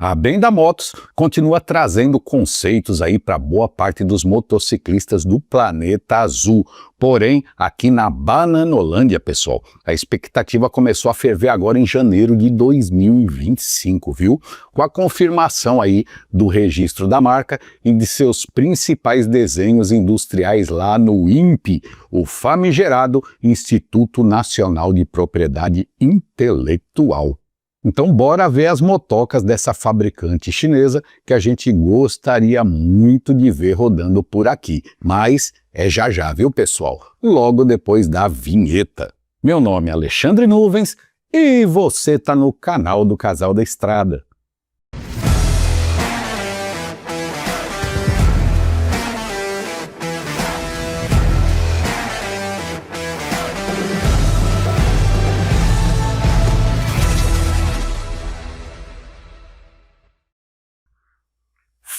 A Benda Motos continua trazendo conceitos aí para boa parte dos motociclistas do planeta azul. Porém, aqui na Bananolândia, pessoal, a expectativa começou a ferver agora em janeiro de 2025, viu? Com a confirmação aí do registro da marca e de seus principais desenhos industriais lá no INPE, o famigerado Instituto Nacional de Propriedade Intelectual. Então bora ver as motocas dessa fabricante chinesa que a gente gostaria muito de ver rodando por aqui. Mas é já já, viu pessoal? Logo depois da vinheta. Meu nome é Alexandre Nuvens e você tá no canal do Casal da Estrada.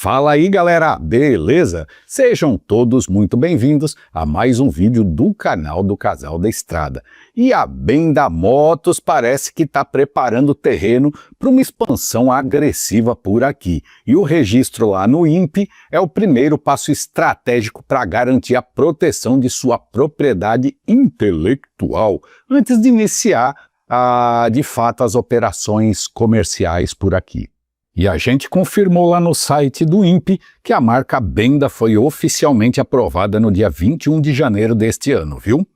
Fala aí galera, beleza? Sejam todos muito bem-vindos a mais um vídeo do canal do Casal da Estrada. E a Benda Motos parece que está preparando o terreno para uma expansão agressiva por aqui. E o registro lá no INPE é o primeiro passo estratégico para garantir a proteção de sua propriedade intelectual, antes de iniciar, de fato, as operações comerciais por aqui. E a gente confirmou lá no site do INPE que a marca Benda foi oficialmente aprovada no dia 21 de janeiro deste ano, viu?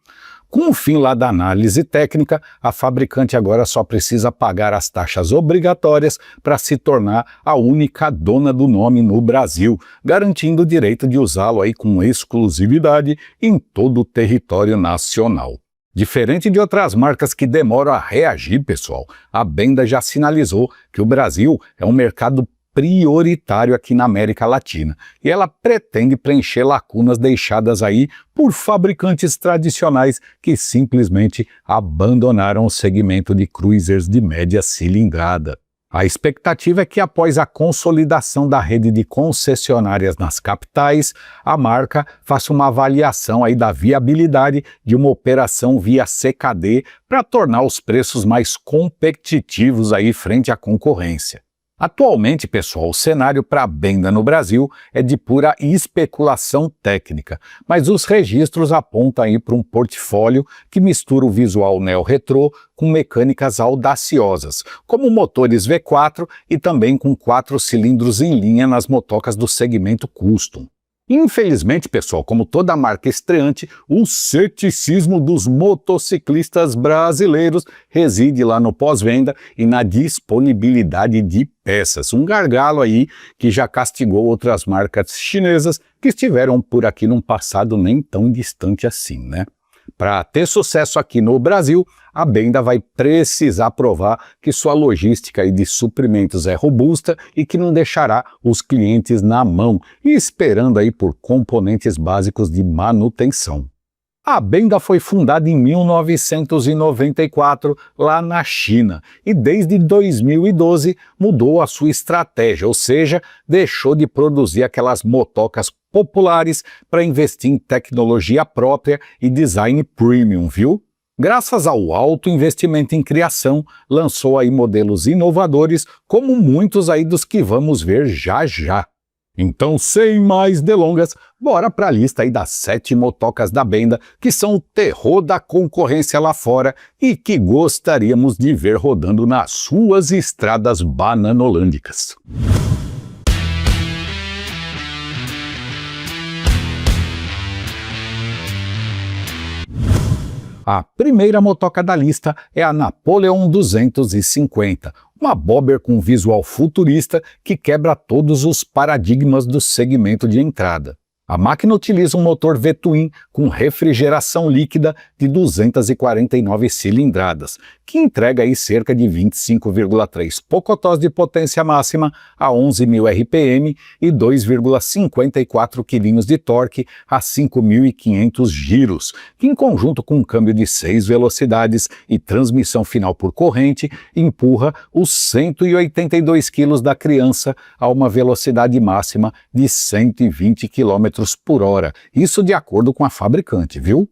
Com o fim lá da análise técnica, a fabricante agora só precisa pagar as taxas obrigatórias para se tornar a única dona do nome no Brasil, garantindo o direito de usá-lo aí com exclusividade em todo o território nacional. Diferente de outras marcas que demoram a reagir, pessoal, a Benda já sinalizou que o Brasil é um mercado prioritário aqui na América Latina e ela pretende preencher lacunas deixadas aí por fabricantes tradicionais que simplesmente abandonaram o segmento de cruisers de média cilindrada. A expectativa é que após a consolidação da rede de concessionárias nas capitais, a marca faça uma avaliação aí da viabilidade de uma operação via CKD para tornar os preços mais competitivos aí frente à concorrência. Atualmente, pessoal, o cenário para a Benda no Brasil é de pura especulação técnica, mas os registros apontam aí para um portfólio que mistura o visual neo-retrô com mecânicas audaciosas, como motores V4 e também com 4 cilindros em linha nas motocas do segmento Custom. Infelizmente, pessoal, como toda marca estreante, o ceticismo dos motociclistas brasileiros reside lá no pós-venda e na disponibilidade de peças. Um gargalo aí que já castigou outras marcas chinesas que estiveram por aqui num passado nem tão distante assim, né? Para ter sucesso aqui no Brasil, a Benda vai precisar provar que sua logística de suprimentos é robusta e que não deixará os clientes na mão e esperando aí por componentes básicos de manutenção. A Benda foi fundada em 1994 lá na China e desde 2012 mudou a sua estratégia, ou seja, deixou de produzir aquelas motocas populares para investir em tecnologia própria e design premium, viu? Graças ao alto investimento em criação, lançou aí modelos inovadores como muitos aí dos que vamos ver já já. Então, sem mais delongas, bora para a lista aí das 7 motocas da Benda que são o terror da concorrência lá fora e que gostaríamos de ver rodando nas suas estradas bananolândicas. A primeira motoca da lista é a Napoleon 250, uma bobber com visual futurista que quebra todos os paradigmas do segmento de entrada. A máquina utiliza um motor V-twin com refrigeração líquida de 249 cilindradas, que entrega aí cerca de 25,3 pocotós de potência máxima a 11.000 RPM e 2,54 kg de torque a 5.500 giros, que em conjunto com um câmbio de 6 velocidades e transmissão final por corrente, empurra os 182 kg da criança a uma velocidade máxima de 120 km por hora, isso de acordo com a fabricante, viu?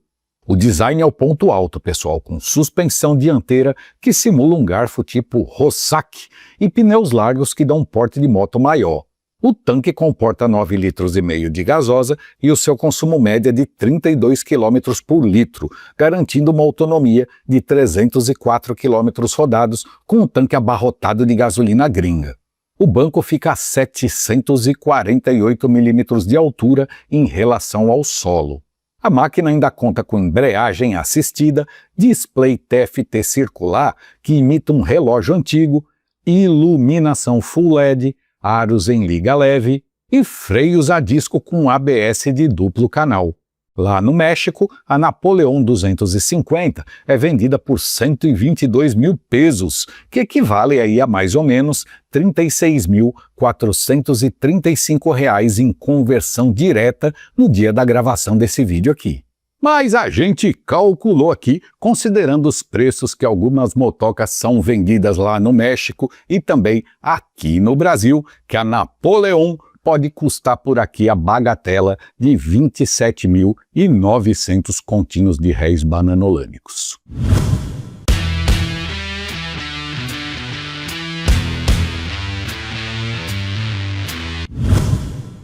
O design é o ponto alto, pessoal, com suspensão dianteira que simula um garfo tipo Rossac e pneus largos que dão um porte de moto maior. O tanque comporta 9,5 litros de gasosa e o seu consumo médio é de 32 km por litro, garantindo uma autonomia de 304 km rodados com um tanque abarrotado de gasolina gringa. O banco fica a 748 milímetros de altura em relação ao solo. A máquina ainda conta com embreagem assistida, display TFT circular que imita um relógio antigo, iluminação Full LED, aros em liga leve e freios a disco com ABS de duplo canal. Lá no México, a Napoleon 250 é vendida por 122 mil pesos, que equivale aí a mais ou menos R$ 36.435 em conversão direta no dia da gravação desse vídeo aqui. Mas a gente calculou aqui, considerando os preços que algumas motocas são vendidas lá no México e também aqui no Brasil, que a Napoleon pode custar por aqui a bagatela de 27.900 continhos de réis bananolânicos.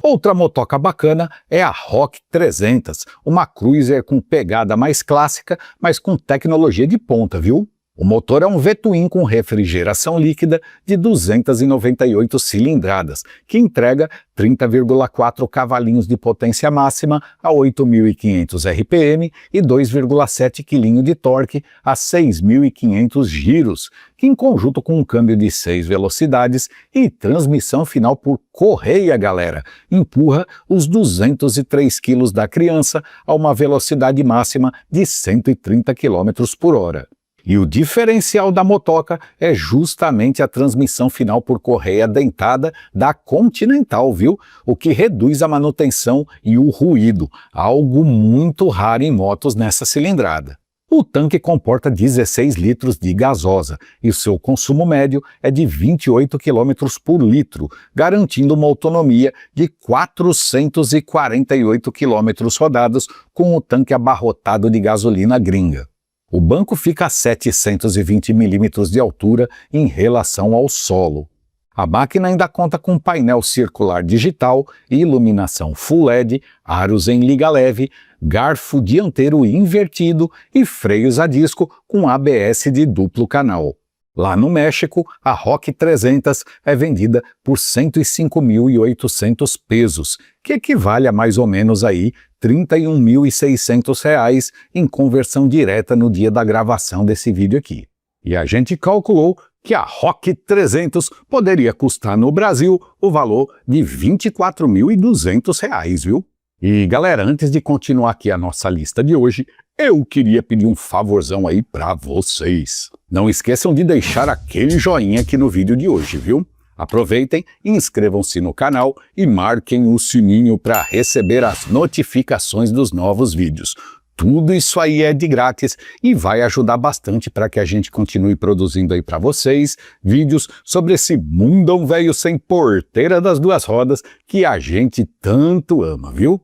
Outra motoca bacana é a Rock 300, uma cruiser com pegada mais clássica, mas com tecnologia de ponta, viu? O motor é um V-Twin com refrigeração líquida de 298 cilindradas, que entrega 30,4 cavalinhos de potência máxima a 8.500 RPM e 2,7 kg de torque a 6.500 giros, que em conjunto com um câmbio de 6 velocidades e transmissão final por correia, galera, empurra os 203 kg da criança a uma velocidade máxima de 130 km por hora. E o diferencial da motoca é justamente a transmissão final por correia dentada da Continental, viu? O que reduz a manutenção e o ruído, algo muito raro em motos nessa cilindrada. O tanque comporta 16 litros de gasosa e seu consumo médio é de 28 km por litro, garantindo uma autonomia de 448 km rodados com o tanque abarrotado de gasolina gringa. O banco fica a 720 milímetros de altura em relação ao solo. A máquina ainda conta com painel circular digital, iluminação Full LED, aros em liga leve, garfo dianteiro invertido e freios a disco com ABS de duplo canal. Lá no México, a Rock 300 é vendida por 105.800 pesos, que equivale a mais ou menos aí R$ 31.600 em conversão direta no dia da gravação desse vídeo aqui. E a gente calculou que a Rock 300 poderia custar no Brasil o valor de R$ 24.200, viu? E galera, antes de continuar aqui a nossa lista de hoje, eu queria pedir um favorzão aí pra vocês. Não esqueçam de deixar aquele joinha aqui no vídeo de hoje, viu? Aproveitem, inscrevam-se no canal e marquem o sininho para receber as notificações dos novos vídeos. Tudo isso aí é de grátis e vai ajudar bastante para que a gente continue produzindo aí para vocês vídeos sobre esse mundão velho sem porteira das duas rodas que a gente tanto ama, viu?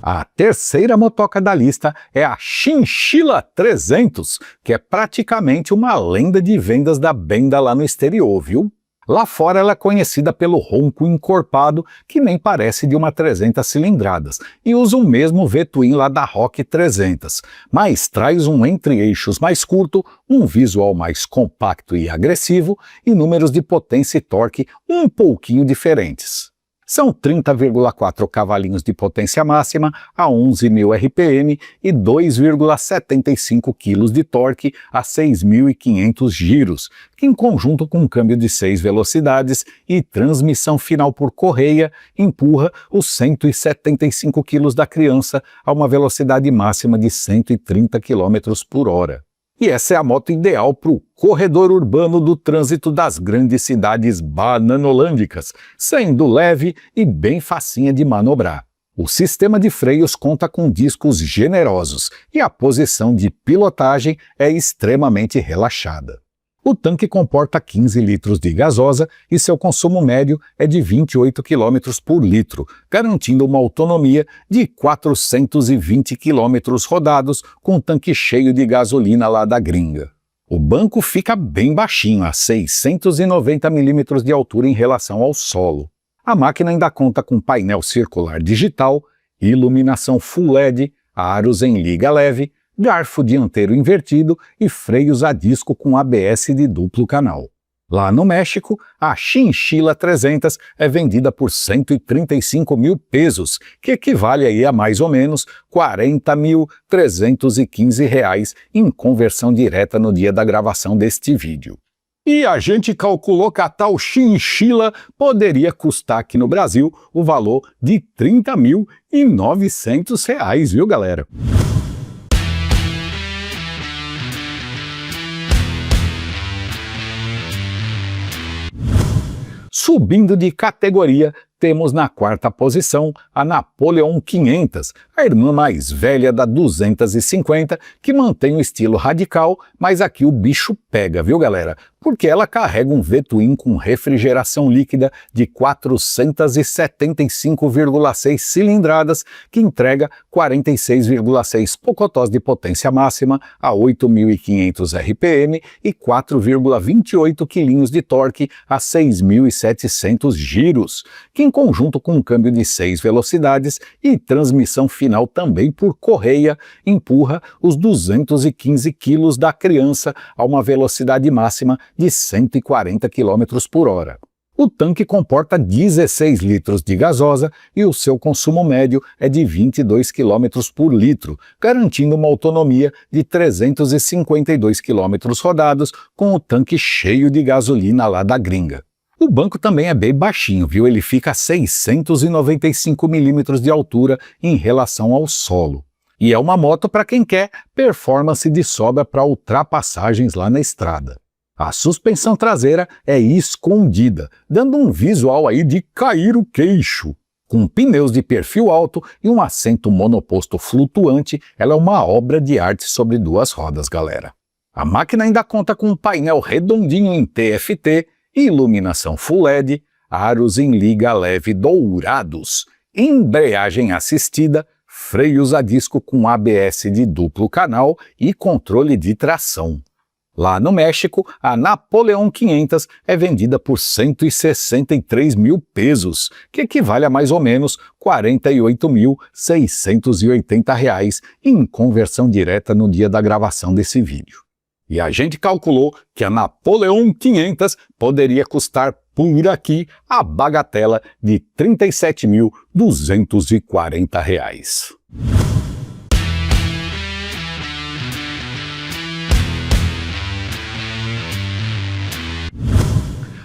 A terceira motoca da lista é a Chinchilla 300, que é praticamente uma lenda de vendas da Benda lá no exterior, viu? Lá fora ela é conhecida pelo ronco encorpado, que nem parece de uma 300 cilindradas, e usa o mesmo V-Twin lá da Rock 300, mas traz um entre-eixos mais curto, um visual mais compacto e agressivo, e números de potência e torque um pouquinho diferentes. São 30,4 cavalinhos de potência máxima a 11.000 RPM e 2,75 kg de torque a 6.500 giros, que em conjunto com um câmbio de 6 velocidades e transmissão final por correia, empurra os 175 kg da criança a uma velocidade máxima de 130 km por hora. E essa é a moto ideal para o corredor urbano do trânsito das grandes cidades bananolândicas, sendo leve e bem facinha de manobrar. O sistema de freios conta com discos generosos e a posição de pilotagem é extremamente relaxada. O tanque comporta 15 litros de gasosa e seu consumo médio é de 28 km por litro, garantindo uma autonomia de 420 km rodados com o tanque cheio de gasolina lá da gringa. O banco fica bem baixinho, a 690 milímetros de altura em relação ao solo. A máquina ainda conta com painel circular digital, iluminação Full LED, aros em liga leve, garfo dianteiro invertido e freios a disco com ABS de duplo canal. Lá no México, a Chinchilla 300 é vendida por 135 mil pesos, que equivale aí a mais ou menos R$ 40.315 em conversão direta no dia da gravação deste vídeo. E a gente calculou que a tal Chinchilla poderia custar aqui no Brasil o valor de R$ 30.900, viu, galera? Subindo de categoria, temos na quarta posição a Napoleon 500, a irmã mais velha da 250, que mantém o estilo radical, mas aqui o bicho pega, viu, galera? Porque ela carrega um V-Twin com refrigeração líquida de 475,6 cilindradas, que entrega 46,6 pocotós de potência máxima a 8.500 RPM e 4,28 quilinhos de torque a 6.700 giros, que em conjunto com um câmbio de 6 velocidades e transmissão final também por correia, empurra os 215 quilos da criança a uma velocidade máxima de 140 km por hora. O tanque comporta 16 litros de gasosa e o seu consumo médio é de 22 km por litro, garantindo uma autonomia de 352 km rodados com o tanque cheio de gasolina lá da gringa. O banco também é bem baixinho, viu? Ele fica a 695 milímetros de altura em relação ao solo. E é uma moto para quem quer performance de sobra para ultrapassagens lá na estrada. A suspensão traseira é escondida, dando um visual aí de cair o queixo. Com pneus de perfil alto e um assento monoposto flutuante, ela é uma obra de arte sobre duas rodas, galera. A máquina ainda conta com um painel redondinho em TFT, iluminação Full LED, aros em liga leve dourados, embreagem assistida, freios a disco com ABS de duplo canal e controle de tração. Lá no México, a Napoleon 500 é vendida por 163 mil pesos, que equivale a mais ou menos R$ 48.680 em conversão direta no dia da gravação desse vídeo. E a gente calculou que a Napoleon 500 poderia custar por aqui a bagatela de R$ 37.240.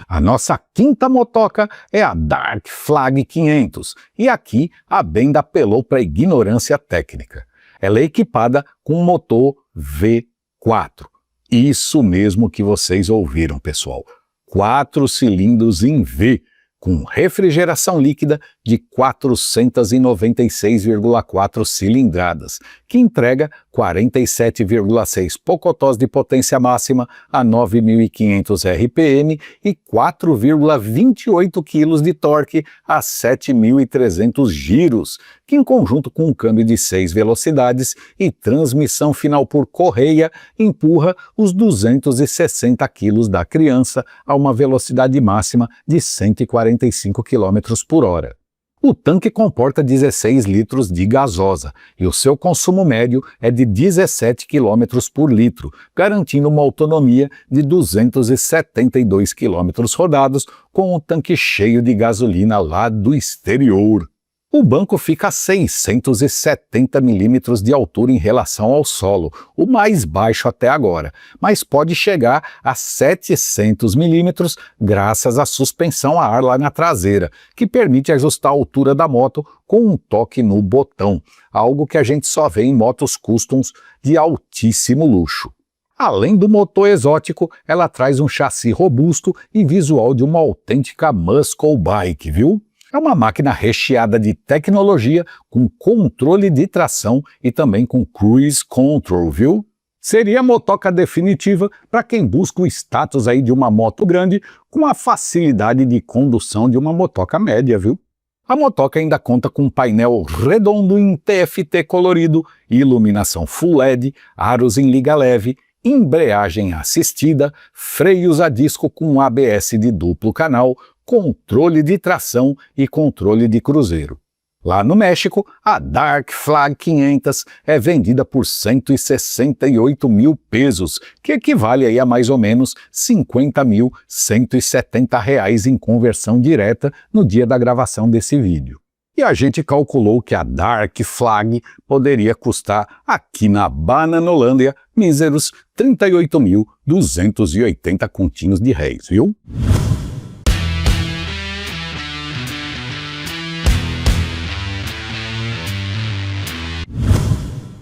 A nossa quinta motoca é a Dark Flag 500, e aqui a Benda apelou para a ignorância técnica. Ela é equipada com um motor V4. Isso mesmo que vocês ouviram, pessoal. 4 cilindros em V, com refrigeração líquida de 496,4 cilindradas, que entrega 47,6 pocotós de potência máxima a 9.500 RPM e 4,28 kg de torque a 7.300 giros, que em conjunto com um câmbio de 6 velocidades e transmissão final por correia, empurra os 260 kg da criança a uma velocidade máxima de 145 km por hora. O tanque comporta 16 litros de gasosa e o seu consumo médio é de 17 km por litro, garantindo uma autonomia de 272 km rodados com um tanque cheio de gasolina lá do exterior. O banco fica a 670 milímetros de altura em relação ao solo, o mais baixo até agora, mas pode chegar a 700 milímetros graças à suspensão a ar lá na traseira, que permite ajustar a altura da moto com um toque no botão, algo que a gente só vê em motos customs de altíssimo luxo. Além do motor exótico, ela traz um chassi robusto e visual de uma autêntica muscle bike, viu? É uma máquina recheada de tecnologia com controle de tração e também com cruise control, viu? Seria a motoca definitiva para quem busca o status aí de uma moto grande com a facilidade de condução de uma motoca média, viu? A motoca ainda conta com um painel redondo em TFT colorido, iluminação Full LED, aros em liga leve, embreagem assistida, freios a disco com ABS de duplo canal, controle de tração e controle de cruzeiro. Lá no México, a Dark Flag 500 é vendida por 168 mil pesos, que equivale aí a mais ou menos 50.170 reais em conversão direta no dia da gravação desse vídeo. E a gente calculou que a Dark Flag poderia custar aqui na Bananolândia míseros 38.280 continhos de réis, viu?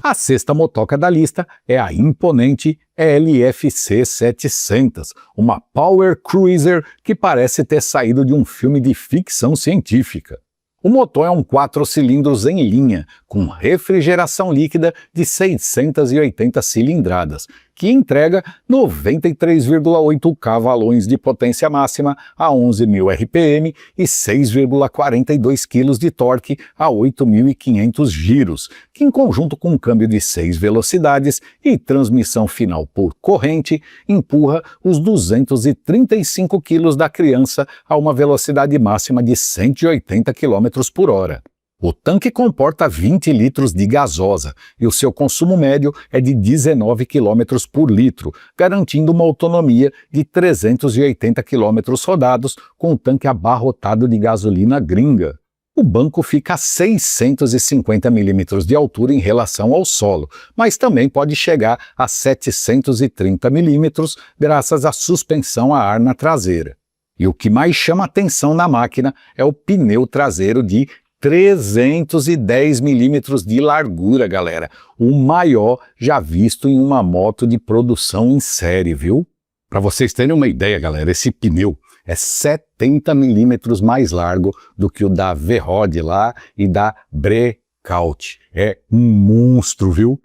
A sexta motoca da lista é a imponente LFC 700, uma Power Cruiser que parece ter saído de um filme de ficção científica. O motor é um 4 cilindros em linha, com refrigeração líquida de 680 cilindradas, que entrega 93,8 cavalões de potência máxima a 11.000 RPM e 6,42 kg de torque a 8.500 giros, que em conjunto com um câmbio de 6 velocidades e transmissão final por corrente, empurra os 235 kg da criança a uma velocidade máxima de 180 km por hora. O tanque comporta 20 litros de gasosa e o seu consumo médio é de 19 km por litro, garantindo uma autonomia de 380 km rodados com o tanque abarrotado de gasolina gringa. O banco fica a 650 mm de altura em relação ao solo, mas também pode chegar a 730 mm graças à suspensão a ar na traseira. E o que mais chama atenção na máquina é o pneu traseiro de 310 milímetros de largura, galera. O maior já visto em uma moto de produção em série, viu? Para vocês terem uma ideia, galera, esse pneu é 70 milímetros mais largo do que o da V-Rod lá e da Breakout. É um monstro, viu?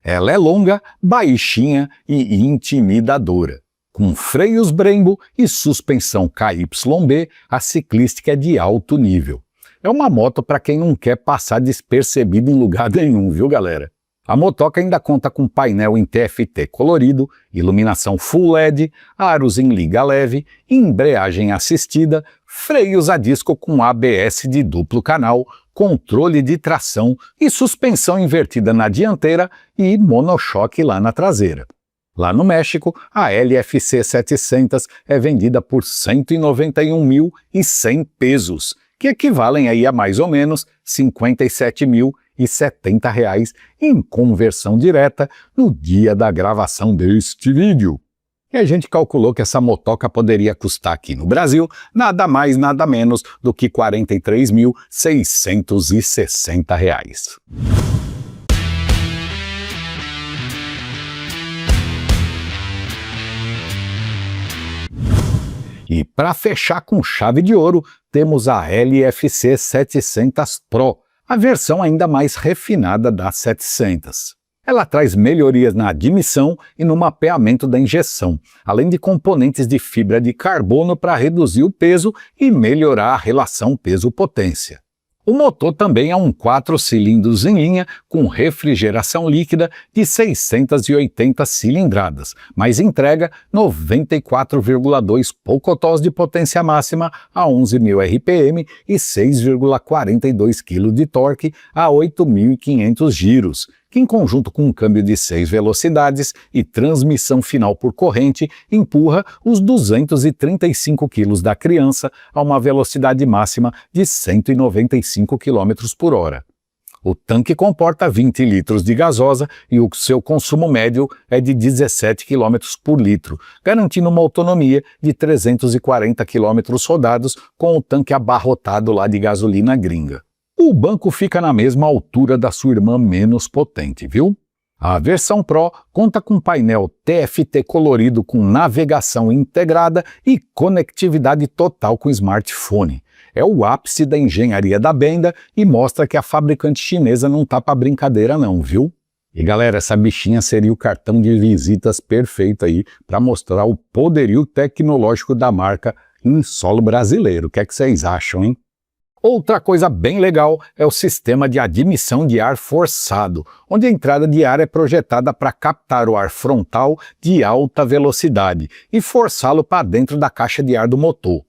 Ela é longa, baixinha e intimidadora. Com freios Brembo e suspensão KYB, a ciclística é de alto nível. É uma moto para quem não quer passar despercebido em lugar nenhum, viu, galera? A motoca ainda conta com painel em TFT colorido, iluminação Full LED, aros em liga leve, embreagem assistida, freios a disco com ABS de duplo canal, controle de tração e suspensão invertida na dianteira e monochoque lá na traseira. Lá no México, a LFC 700 é vendida por 191.100 pesos, que equivalem aí a mais ou menos 57.070 reais em conversão direta no dia da gravação deste vídeo. E a gente calculou que essa motoca poderia custar aqui no Brasil nada mais nada menos do que R$ 43.660 reais. E para fechar com chave de ouro, temos a LFC 700 Pro, a versão ainda mais refinada da 700. Ela traz melhorias na admissão e no mapeamento da injeção, além de componentes de fibra de carbono para reduzir o peso e melhorar a relação peso-potência. O motor também é um 4 cilindros em linha com refrigeração líquida de 680 cilindradas, mas entrega 94,2 pocotós de potência máxima a 11.000 RPM e 6,42 kg de torque a 8.500 giros, que em conjunto com um câmbio de 6 velocidades e transmissão final por corrente, empurra os 235 kg da criança a uma velocidade máxima de 195 km por hora. O tanque comporta 20 litros de gasosa e o seu consumo médio é de 17 km por litro, garantindo uma autonomia de 340 km rodados com o tanque abarrotado lá de gasolina gringa. O banco fica na mesma altura da sua irmã menos potente, viu? A versão Pro conta com painel TFT colorido com navegação integrada e conectividade total com smartphone. É o ápice da engenharia da Benda e mostra que a fabricante chinesa não tá para brincadeira não, viu? E galera, essa bichinha seria o cartão de visitas perfeito aí para mostrar o poderio tecnológico da marca em solo brasileiro. O que é que vocês acham, hein? Outra coisa bem legal é o sistema de admissão de ar forçado, onde a entrada de ar é projetada para captar o ar frontal de alta velocidade e forçá-lo para dentro da caixa de ar do motor.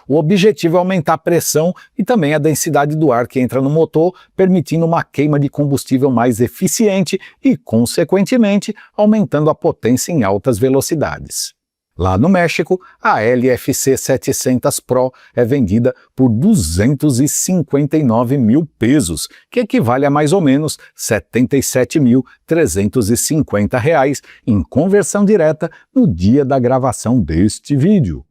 O objetivo é aumentar a pressão e também a densidade do ar que entra no motor, permitindo uma queima de combustível mais eficiente e, consequentemente, aumentando a potência em altas velocidades. Lá no México, a LFC 700 Pro é vendida por 259 mil pesos, que equivale a mais ou menos R$ 77.350 em conversão direta no dia da gravação deste vídeo.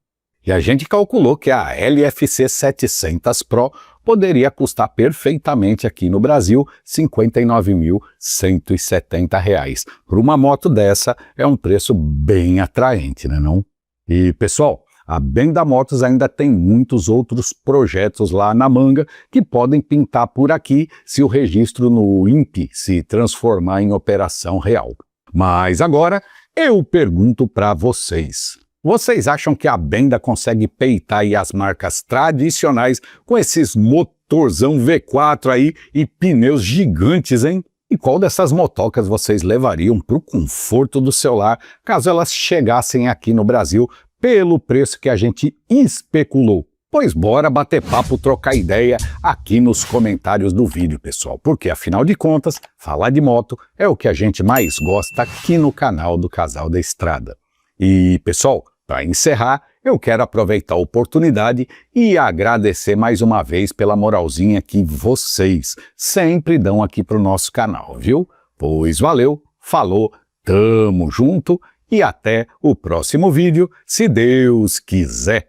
E a gente calculou que a LFC 700 Pro poderia custar perfeitamente aqui no Brasil R$ 59.170. Por uma moto dessa é um preço bem atraente, né não? E pessoal, a Benda Motos ainda tem muitos outros projetos lá na manga que podem pintar por aqui se o registro no INPE se transformar em operação real. Mas agora eu pergunto para vocês. Vocês acham que a Benda consegue peitar aí as marcas tradicionais com esses motorzão V4 aí e pneus gigantes, hein? E qual dessas motocas vocês levariam para o conforto do seu lar caso elas chegassem aqui no Brasil pelo preço que a gente especulou? Pois bora bater papo, trocar ideia aqui nos comentários do vídeo, pessoal, porque afinal de contas, falar de moto é o que a gente mais gosta aqui no canal do Casal da Estrada. E, pessoal, para encerrar, eu quero aproveitar a oportunidade e agradecer mais uma vez pela moralzinha que vocês sempre dão aqui para o nosso canal, viu? Pois valeu, falou, tamo junto e até o próximo vídeo, se Deus quiser.